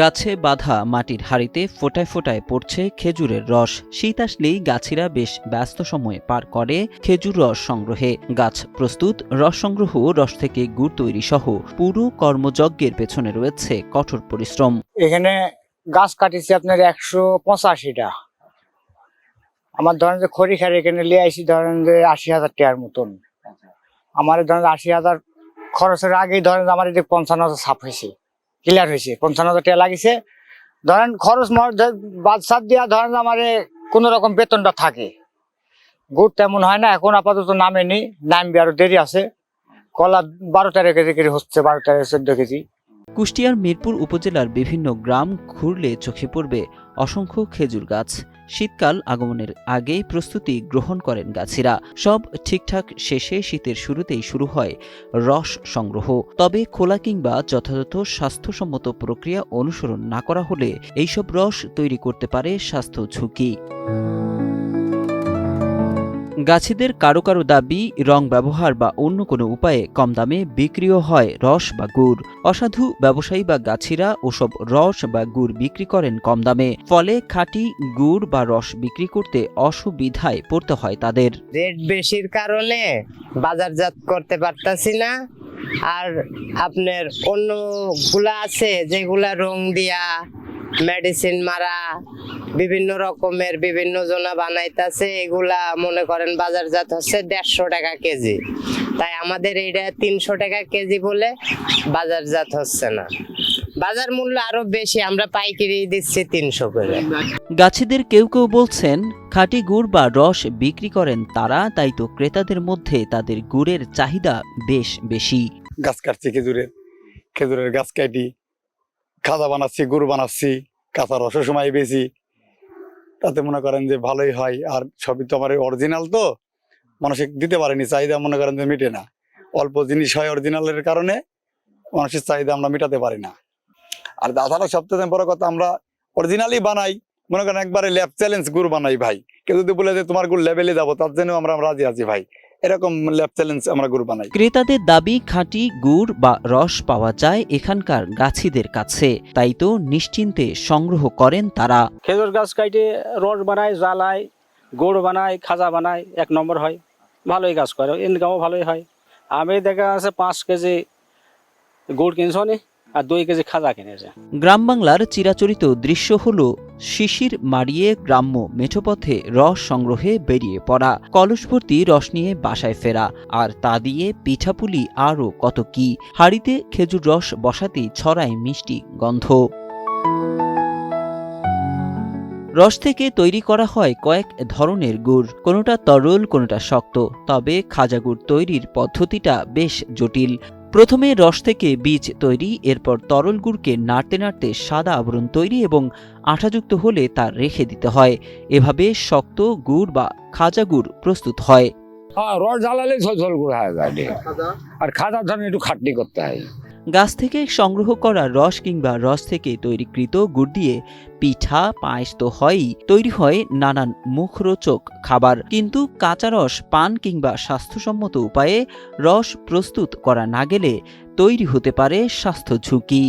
গাছে বাঁধা মাটির হাঁড়িতে ফোঁটায় ফোঁটায় পড়ছে খেজুরের রস। শীত আসলেই গাছিরা বেশ ব্যস্ত সময় পার করে খেজুর রস সংগ্রহে। গাছ প্রস্তুত, রস সংগ্রহ, রস থেকে গুড় তৈরি সহ পুরো কর্মযজ্ঞের পেছনে রয়েছে কঠোর পরিশ্রম। এখানে গাছ কাটিছি আপনার 185টা। আমার ধরেন যে খড়ি খাড়ি এখানে লিয়ে আইসি ধরেন যে 80,000 টাকার মতন। আমার ধরেন 80,000 খরচের আগেই ধরেন আমার এই 55,000 ছাপ হয়েছে, ক্লিয়ার হয়েছে। 55,000 টাকা লাগিছে। ধরেন খরচ বাদ সাদ দিয়া ধরেন আমার কোন রকম বেতনটা থাকে। গুড় তেমন হয় না, এখন আপাতত নামেনি, নামবে আরো দেরি আছে। কলা 12-13 কেজি করে হচ্ছে, 12-14 কেজি। কুষ্টিয়ার মিরপুর উপজেলার বিভিন্ন গ্রাম ঘুরলে চোখে পড়বে অসংখ্য খেজুর গাছ। শীতকাল আগমনের আগেই প্রস্তুতি গ্রহণ করেন গাছিরা। সব ঠিকঠাক শেষে শীতের শুরুতেই শুরু হয় রস সংগ্রহ। তবে খোলা কিংবা যথাযথ স্বাস্থ্যসম্মত প্রক্রিয়া অনুসরণ না করা হলে এইসব রস তৈরি করতে পারে স্বাস্থ্য ঝুঁকি। গাছিদের কারো কারো দাবি, রং ব্যবহার বা অন্য কোনো উপায়ে কম দামে বিক্রিও হয় রস বা গুড়। অসাধু ব্যবসায়ী বা গাছিরা ওসব রস বা গুড় বিক্রি করেন কম দামে। ফলে খাঁটি গুড় বা রস বিক্রি করতে অসুবিধায় পড়তে হয় তাদের। রেট বেশির কারণে বাজারজাত করতে পারতাছি না। আর আপনার অন্যগুলা আছে যেগুলা রং দিয়া মেডিসিন মারা বিভিন্ন রকমের বিভিন্ন জনা বানাইতেছে, এগুলা মনে করেন বাজারজাত হচ্ছে 150 টাকা কেজি। তাই আমাদের এইটা 300 টাকা কেজি বলে বাজারজাত হচ্ছে না। বাজার মূল্য আরো বেশি, আমরা পাইকারি দিচ্ছি 300 করে। গাছিদের কেউ কেউ বলছেন খাঁটি গুড় বা রস বিক্রি করেন তারা, তাই তো ক্রেতাদের মধ্যে তাদের গুড়ের চাহিদা বেশ বেশি। গাছ কাটছি, খেজুরের গাছ কাটি, খাজা বানাচ্ছি, গুড় বানাচ্ছি, কাঁচা রসের সময় বেশি, তাতে মনে করেন যে ভালোই হয়। আর সবই তো আমার অরিজিনাল, তো মানুষের দিতে পারেনি, চাহিদা মনে করেন যে মিটে না। অল্প জিনিস হয় অরিজিনালের কারণে মানুষের চাহিদা আমরা মেটাতে পারি না। আর তাছাড়া সবথেকে বড় কথা, আমরা অরিজিনালি বানাই, মনে করেন একবারে ল্যাব চ্যালেঞ্জ গুড় বানাই ভাই। কেউ যদি বলে যে তোমার গুড় লেভেলে যাবো, তার জন্য আমরা রাজি আছি ভাই, এরকম ল্যাব চ্যালেঞ্জ আমরা গুড় বানাই। ক্রেতাদের দাবি খাঁটি গুড় বা রস পাওয়া যায় এখানকার গাছিদের কাছে, তাই তো নিশ্চিন্তে সংগ্রহ করেন তারা। খেজুর গাছ কাটে রস বানায়, জ্বালায়, গুড় বানায়, খাজা বানায়, 1 নম্বর হয়। ভালোই কাজ করে, ইনকামও ভালোই হয়। আমি দেখা আছে 5 কেজি গুড় কিনছো নি আর 2 কেজি খাজা কিনেছে। গ্রাম বাংলার চিরাচরিত দৃশ্য হলো শিশির মারিয়ে গ্রাম্য মেঠোপথে রস সংগ্রহে বেরিয়ে পড়া, কলস ভর্তি রস নিয়ে বাসায় ফেরা, আর তা দিয়ে পিঠাপুলি আরও কত কি। হাঁড়িতে খেজুর রস বসাতেই ছড়ায় মিষ্টি গন্ধ। রস থেকে তৈরি করা হয় কয়েক ধরনের গুড়, কোনোটা তরল, কোনোটা শক্ত। তবে খাজা গুড় তৈরির পদ্ধতিটা বেশ জটিল। প্রথমে রস থেকে বীজ তৈরি, এরপর তরল গুড়কে নাড়তে নাড়তে সাদা আবরণ তৈরি এবং আঠাযুক্ত হলে তা রেখে দিতে হয়। এভাবে শক্ত গুড় বা খাজা গুড় প্রস্তুত হয়। রস জ্বালালে ঝোল গুঁড়ো হয়ে যায়, আর খাজা ধরেন একটু খাটনি করতে হয়। গাছ থেকে সংগ্রহ করা রস কিংবা রস থেকে তৈরিকৃত গুড় দিয়ে পিঠা, পায়েস তো হয়ই, তৈরি হয় নানান মুখরোচক খাবার। কিন্তু কাঁচা রস পান কিংবা স্বাস্থ্যসম্মত উপায়ে রস প্রস্তুত করা না গেলে তৈরি হতে পারে স্বাস্থ্য ঝুঁকি।